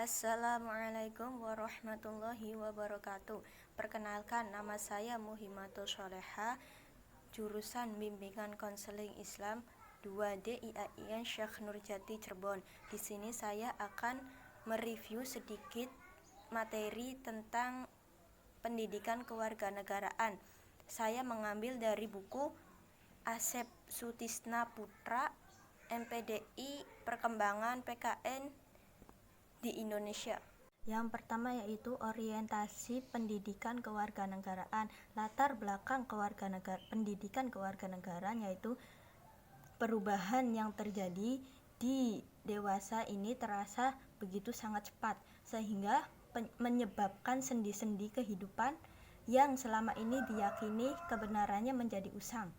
Assalamualaikum warahmatullahi wabarakatuh. Perkenalkan, nama saya Muhimmatul Sholeha, jurusan Bimbingan Konseling Islam 2D IAIN Syekh Nurjati Cirebon. Di sini saya akan mereview sedikit materi tentang pendidikan kewarganegaraan. Saya mengambil dari buku Asep Sutisna Putra, MPDI Perkembangan PKN di Indonesia. Yang pertama yaitu orientasi pendidikan kewarganegaraan. Latar belakang pendidikan kewarganegaraan yaitu perubahan yang terjadi di dewasa ini terasa begitu sangat cepat sehingga menyebabkan sendi-sendi kehidupan yang selama ini diyakini kebenarannya menjadi usang.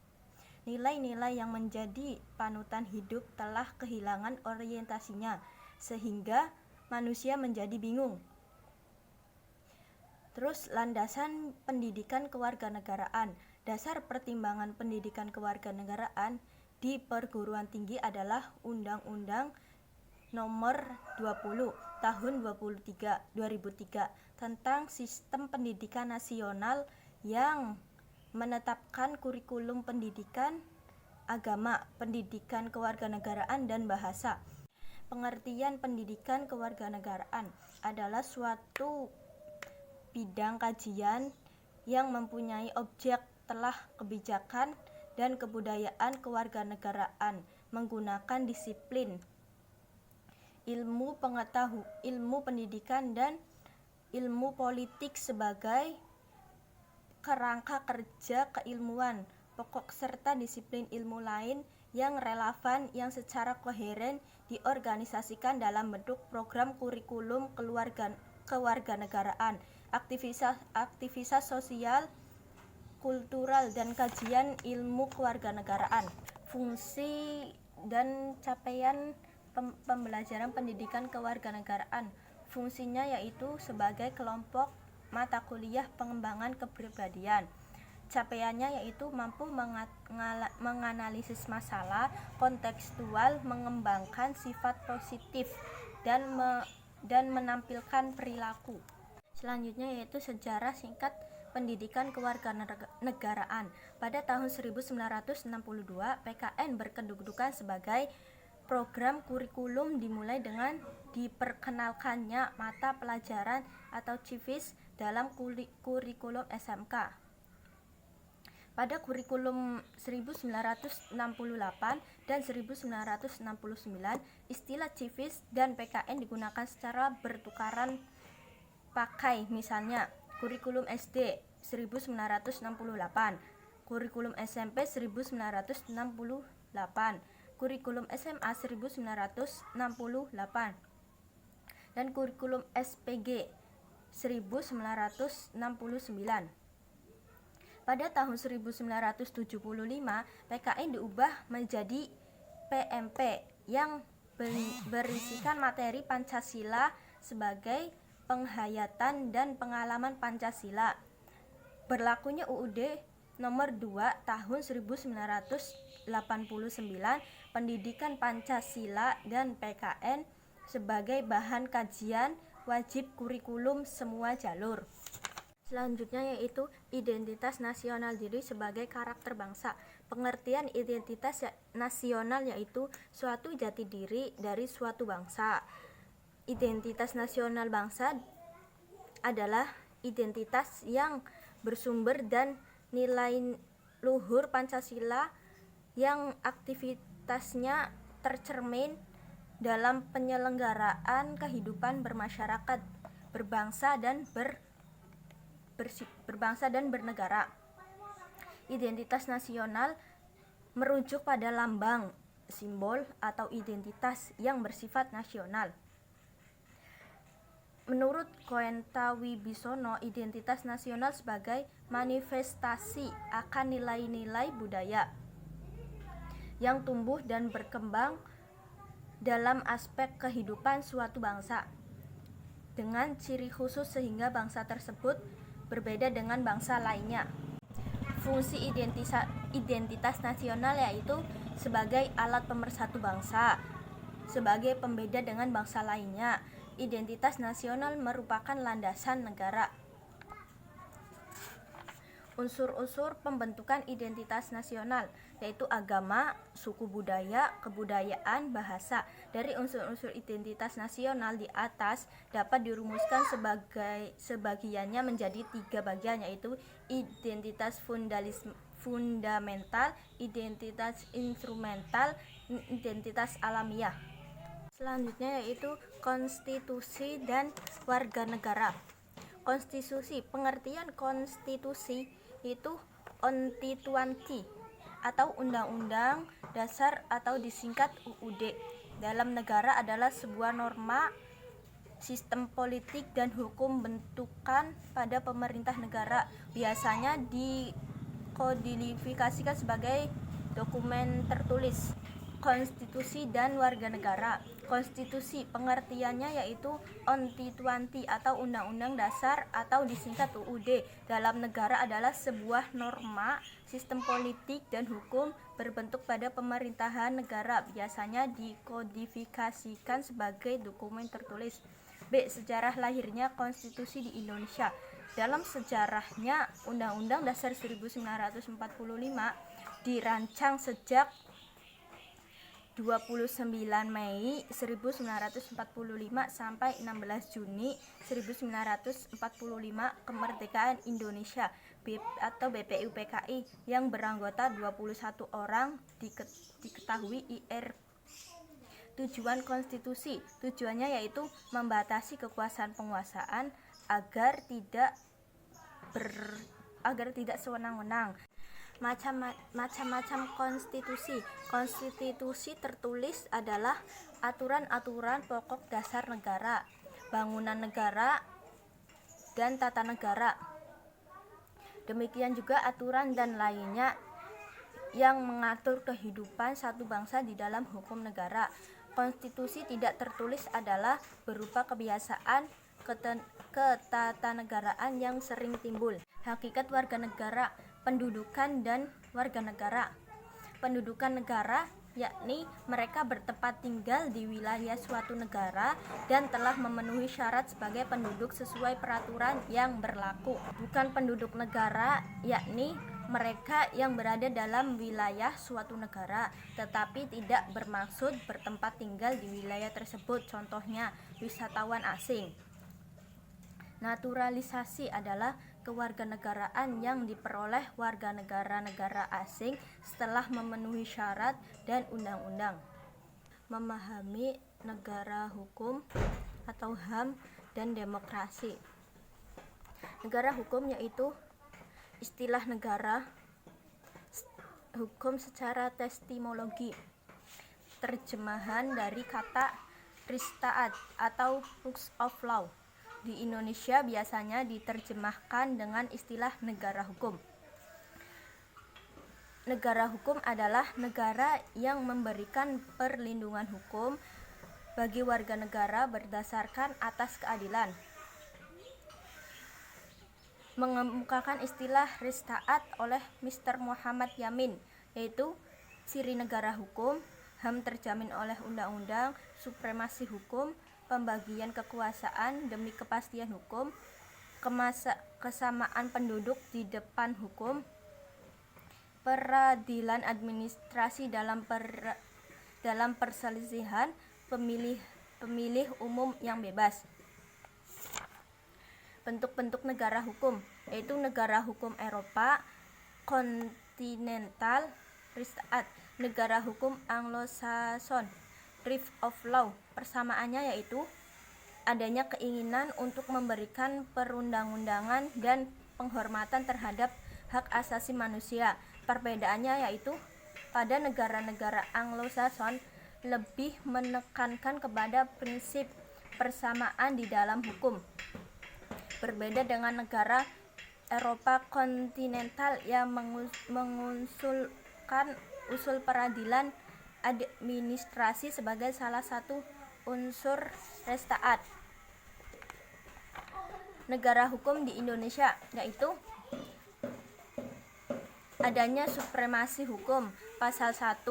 Nilai-nilai yang menjadi panutan hidup telah kehilangan orientasinya sehingga manusia menjadi bingung. Terus landasan pendidikan kewarganegaraan. Dasar pertimbangan pendidikan kewarganegaraan di perguruan tinggi adalah Undang-Undang Nomor 20 Tahun 2003 tentang Sistem Pendidikan Nasional yang menetapkan kurikulum pendidikan agama, pendidikan kewarganegaraan dan bahasa. Pengertian pendidikan kewarganegaraan adalah suatu bidang kajian yang mempunyai objek telah kebijakan dan kebudayaan kewarganegaraan menggunakan disiplin ilmu pendidikan dan ilmu politik sebagai kerangka kerja keilmuan pokok serta disiplin ilmu lain yang relevan yang secara koheren diorganisasikan dalam bentuk program kurikulum kewarganegaraan, aktivitas sosial, kultural, dan kajian ilmu kewarganegaraan. Fungsi dan capaian pembelajaran pendidikan kewarganegaraan. Fungsinya yaitu sebagai kelompok mata kuliah pengembangan kepribadian. Capaiannya yaitu mampu menganalisis masalah kontekstual, mengembangkan sifat positif dan menampilkan perilaku. Selanjutnya yaitu sejarah singkat pendidikan kewarganegaraan. Pada tahun 1962, PKN berkedudukan sebagai program kurikulum dimulai dengan diperkenalkannya mata pelajaran atau civis dalam kurikulum SMK. Pada kurikulum 1968 dan 1969, istilah civis dan PKN digunakan secara bertukaran pakai. Misalnya, kurikulum SD 1968, kurikulum SMP 1968, kurikulum SMA 1968, dan kurikulum SPG 1969. Pada tahun 1975, PKN diubah menjadi PMP yang berisikan materi Pancasila sebagai penghayatan dan pengalaman Pancasila. Berlakunya UUD Nomor 2 Tahun 1989, Pendidikan Pancasila dan PKN sebagai bahan kajian wajib kurikulum semua jalur. Selanjutnya yaitu identitas nasional diri sebagai karakter bangsa. Pengertian identitas nasional yaitu suatu jati diri dari suatu bangsa. Identitas nasional bangsa adalah identitas yang bersumber dan nilai luhur Pancasila yang aktivitasnya tercermin dalam penyelenggaraan kehidupan bermasyarakat, berbangsa dan bernegara. Identitas nasional merujuk pada lambang, simbol, atau identitas yang bersifat nasional. Menurut Koenta Wibisono, identitas nasional sebagai manifestasi akan nilai-nilai budaya yang tumbuh dan berkembang dalam aspek kehidupan suatu bangsa dengan ciri khusus sehingga bangsa tersebut berbeda dengan bangsa lainnya. Fungsi identitas nasional yaitu sebagai alat pemersatu bangsa, sebagai pembeda dengan bangsa lainnya, Identitas nasional merupakan landasan negara. Unsur-unsur pembentukan identitas nasional yaitu agama, suku budaya, kebudayaan, bahasa. Dari unsur-unsur identitas nasional di atas dapat dirumuskan sebagiannya menjadi 3 bagian, yaitu identitas fundamental, identitas instrumental, identitas alamiah. Selanjutnya yaitu konstitusi dan warga negara. Konstitusi, pengertian konstitusi itu konstituanti atau undang-undang dasar atau disingkat UUD dalam negara adalah sebuah norma sistem politik dan hukum bentukan pada pemerintah negara, biasanya dikodifikasikan sebagai dokumen tertulis. Konstitusi dan warga negara. Konstitusi, pengertiannya yaitu konstituanti atau undang-undang dasar atau disingkat UUD dalam negara adalah sebuah norma sistem politik dan hukum berbentuk pada pemerintahan negara, biasanya dikodifikasikan sebagai dokumen tertulis. B. Sejarah lahirnya konstitusi di Indonesia. Dalam sejarahnya, Undang-Undang Dasar 1945 dirancang sejak 29 Mei 1945 sampai 16 Juni 1945 kemerdekaan Indonesia atau BPUPKI yang beranggota 21 orang diketahui IR. Tujuan konstitusi, tujuannya yaitu membatasi kekuasaan penguasaan agar tidak sewenang-wenang. Macam-macam konstitusi. Konstitusi tertulis adalah aturan-aturan pokok dasar negara, bangunan negara, dan tata negara. Demikian juga aturan dan lainnya yang mengatur kehidupan satu bangsa di dalam hukum negara. Konstitusi tidak tertulis adalah berupa kebiasaan ketatanegaraan yang sering timbul. Hakikat warga negara, pendudukan dan warga negara. Pendudukan negara yakni mereka bertempat tinggal di wilayah suatu negara dan telah memenuhi syarat sebagai penduduk sesuai peraturan yang berlaku. Bukan penduduk negara yakni mereka yang berada dalam wilayah suatu negara tetapi tidak bermaksud bertempat tinggal di wilayah tersebut, contohnya wisatawan asing. Naturalisasi adalah kewarganegaraan yang diperoleh warga negara-negara asing setelah memenuhi syarat dan undang-undang. Memahami negara hukum atau HAM dan demokrasi. Negara hukum yaitu istilah negara hukum secara testimologi, terjemahan dari kata Rechtsstaat atau Rules of Law. Di Indonesia biasanya diterjemahkan dengan istilah negara hukum. Negara hukum adalah negara yang memberikan perlindungan hukum bagi warga negara berdasarkan atas keadilan. Mengemukakan istilah Rechtsstaat oleh Mr. Muhammad Yamin, yaitu ciri negara hukum, HAM terjamin oleh undang-undang, supremasi hukum, pembagian kekuasaan demi kepastian hukum, kesamaan penduduk di depan hukum, peradilan administrasi dalam perselisihan, pemilih umum yang bebas. Bentuk-bentuk negara hukum yaitu negara hukum Eropa kontinental, Rechtsstaat, negara hukum Anglo-Saxon, Rule of Law. Persamaannya yaitu adanya keinginan untuk memberikan perundang-undangan dan penghormatan terhadap hak asasi manusia. Perbedaannya yaitu pada negara-negara Anglo-Saxon lebih menekankan kepada prinsip persamaan di dalam hukum. Berbeda dengan negara Eropa kontinental yang mengusulkan usul peradilan administrasi sebagai salah satu unsur Rechtsstaat. Negara hukum di Indonesia yaitu adanya supremasi hukum. Pasal 1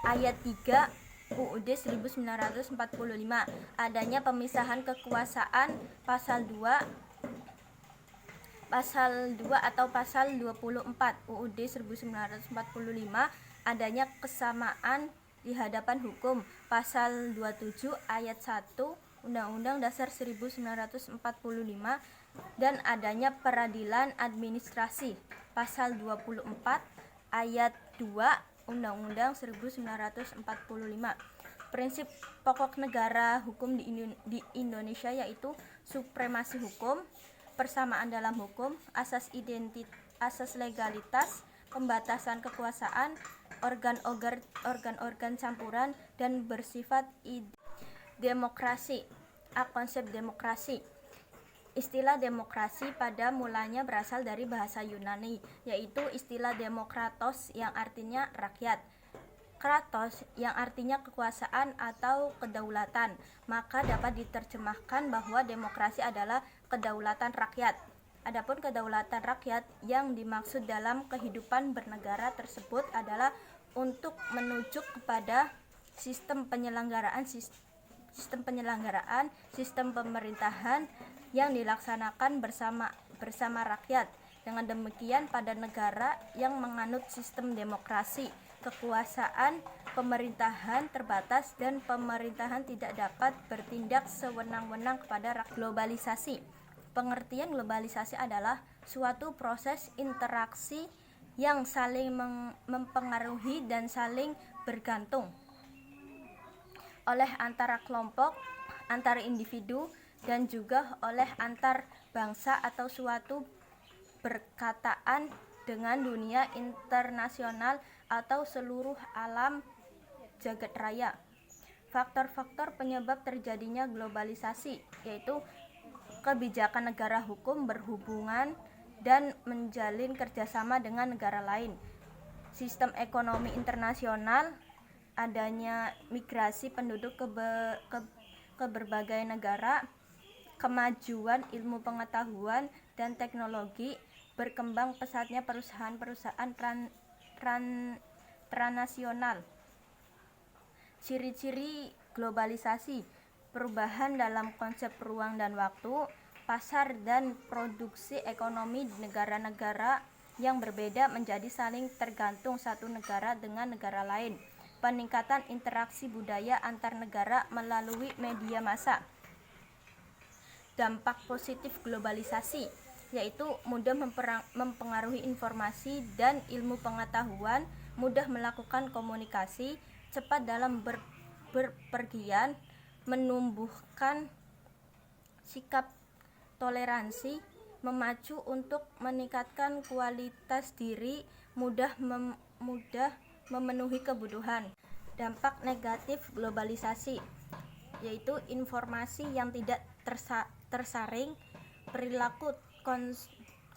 ayat 3 UUD 1945. Adanya pemisahan kekuasaan pasal 2 atau pasal 24 UUD 1945. Adanya kesamaan di hadapan hukum pasal 27 ayat 1 Undang-Undang Dasar 1945, dan adanya peradilan administrasi pasal 24 ayat 2 Undang-Undang 1945. Prinsip pokok negara hukum di Indonesia yaitu supremasi hukum, persamaan dalam hukum, asas legalitas, pembatasan kekuasaan, organ-organ campuran, dan bersifat demokrasi. Konsep demokrasi. Istilah demokrasi pada mulanya berasal dari bahasa Yunani, yaitu istilah demokratos yang artinya rakyat, kratos yang artinya kekuasaan atau kedaulatan. Maka dapat diterjemahkan bahwa demokrasi adalah kedaulatan rakyat. Adapun kedaulatan rakyat yang dimaksud dalam kehidupan bernegara tersebut adalah untuk menuju kepada sistem penyelenggaraan, sistem pemerintahan yang dilaksanakan bersama rakyat. Dengan demikian, pada negara yang menganut sistem demokrasi, kekuasaan pemerintahan terbatas dan pemerintahan tidak dapat bertindak sewenang-wenang kepada rakyat. Globalisasi. Pengertian globalisasi adalah suatu proses interaksi yang saling mempengaruhi dan saling bergantung oleh antara kelompok, antara individu, dan juga oleh antar bangsa atau suatu berkataan dengan dunia internasional atau seluruh alam jagat raya. Faktor-faktor penyebab terjadinya globalisasi yaitu kebijakan negara hukum berhubungan dan menjalin kerjasama dengan negara lain, sistem ekonomi internasional, adanya migrasi penduduk ke berbagai negara, kemajuan ilmu pengetahuan dan teknologi, berkembang pesatnya perusahaan-perusahaan transnasional. Ciri-ciri globalisasi: perubahan dalam konsep ruang dan waktu, pasar dan produksi ekonomi di negara-negara yang berbeda menjadi saling tergantung satu negara dengan negara lain, peningkatan interaksi budaya antar negara melalui media massa. Dampak positif globalisasi yaitu mudah mempengaruhi informasi dan ilmu pengetahuan, mudah melakukan komunikasi, cepat dalam berpergian, menumbuhkan sikap toleransi, memacu untuk meningkatkan kualitas diri, mudah memenuhi kebutuhan. Dampak negatif globalisasi yaitu informasi yang tidak tersaring, perilaku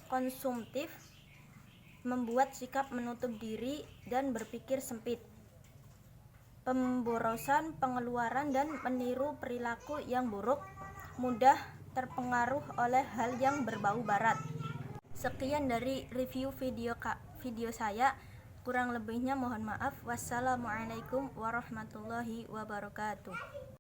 konsumtif, membuat sikap menutup diri dan berpikir sempit, pemborosan pengeluaran dan meniru perilaku yang buruk, mudah terpengaruh oleh hal yang berbau barat. Sekian dari review video saya. Kurang lebihnya mohon maaf. Wassalamualaikum warahmatullahi wabarakatuh.